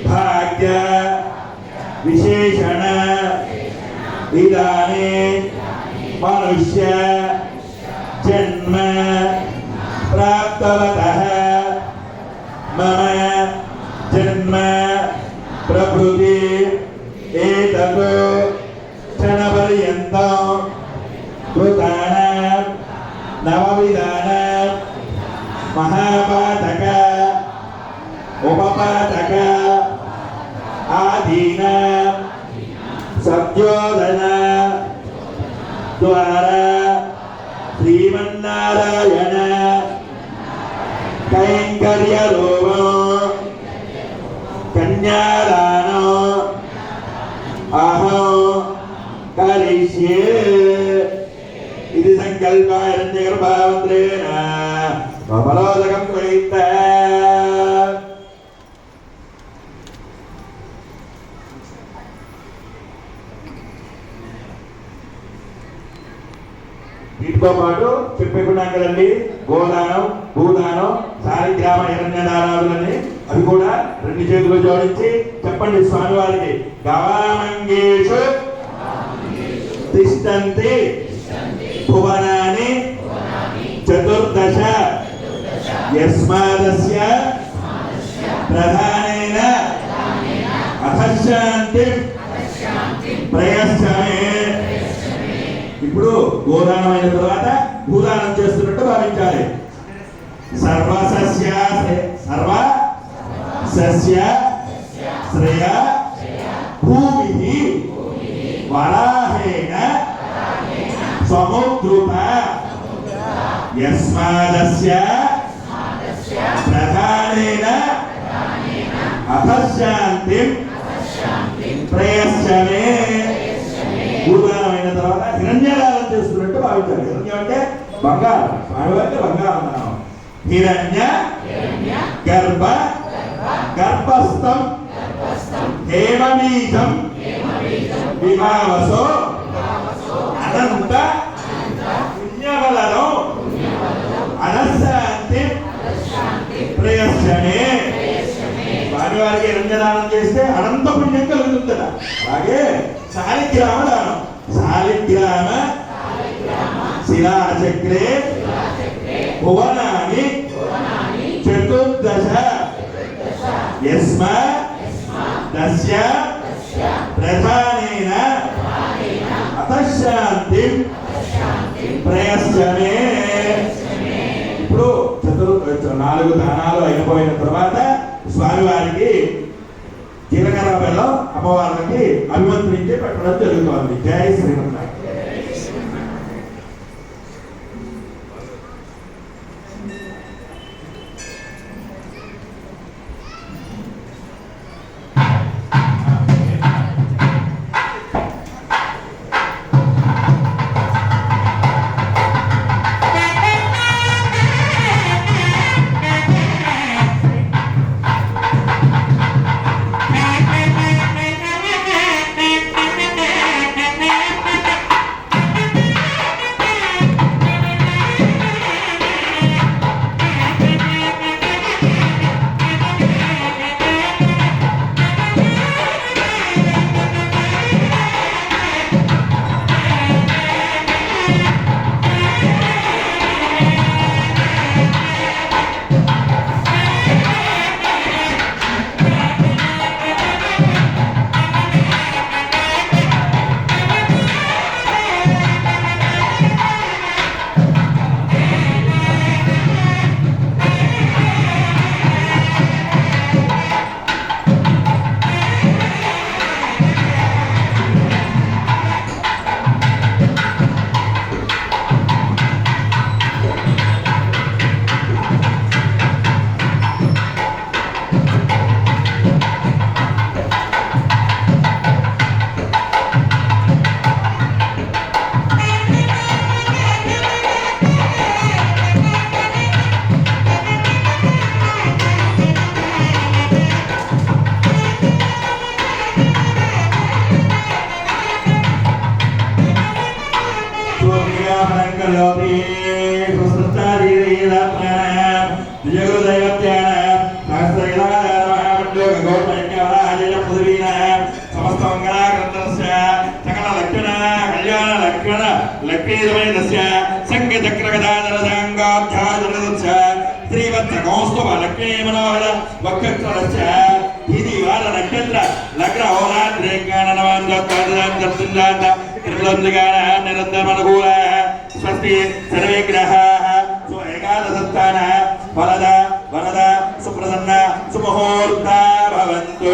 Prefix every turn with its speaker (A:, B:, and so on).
A: भाग्य विशेषण विधाने मनुष्य जन्म प्राप्तवतः मम जन्म प्रभृति एतत् क्षणपर्यन्तं कृतानां नवविधानां महापातक उपपातक आदीना सत्योधन द्वारा श्रीमन्नारायण कैंकर्यरूपो कन्यादानो अहं करिष्ये इति संकल्पयन्निर्भावत्रेण स्वपरोदकं गृहीत्वा వీటితో పాటు చెప్పేకున్నాం కదండి, గోదానం, భూదానం, శాలిగ్రామ హిరణ్యదానాదులని అవి కూడా రెండు చేతులు జోడించి చెప్పండి స్వామివారికి. గవామంగేషు తిష్టంతి భువనాని చతుర్దశ యస్మాదస్య ప్రధానేన అథశాంతి ప్రయశ్చమే. ఇప్పుడు గోదానమైన తర్వాత భూదానం చేస్తున్నట్టు భావించాలి. సర్వ సస్య శ్రేయ భూమి వరాహేణ సముద్రుత యస్మాదస్య ప్రధానేన అథశాంతిం ప్రయశ్చమే. భూదానమైన తర్వాత హిరణ్యదానం చేస్తున్నట్టు భావించాలి. హిరణ్యం అంటే బంగారం, స్వామివారికి బంగారం అన్నాం. హిరణ్య గర్భ గర్భస్థం హేమబీజం విభావసో అనంత పుణ్యవలనం అనశాంతి ప్రయశ్చనే. స్వామివారికి హిరణ్యదానం చేస్తే అనంత పుణ్యం కలుగుతుందట. అలాగే శాలిగ్రామ దానం, శాలిగ్రామ శిలాచక్రే భువనాని చతుర్దశ యస్మాదస్య ప్రధానేన అథశాంతిం ప్రయశ్చమే. ఇప్పుడు 4 దానాలు అయిపోయిన తర్వాత స్వామివారికి జీలకర్ర బెల్లం అమ్మవారికి అభిమంత్రించి పెట్టడం జరుగుతోంది. జై శ్రీమన్నారాయణ. दैवत्यान सहस्रैलादान లక్ష్మీరమేణస్య సంగచక్రగదాధరదాంగాభ్యాధరస్య శ్రీవత్సకౌస్తుభ లక్ష్మీ మనోహర వక్షస్థలస్య ఇది వార నక్షత్ర లగ్న హోరాత్రేకాననవాంధ్రాంధ్రాంధ్రాంధ్రాంధ్ర త్రిపులందిగాన నిరంతరమనుకూల స్వస్తి సర్వే గ్రహాః ఏకాదశస్థాన ఫలద వరద సుప్రసన్న సుముహూర్త భవంతు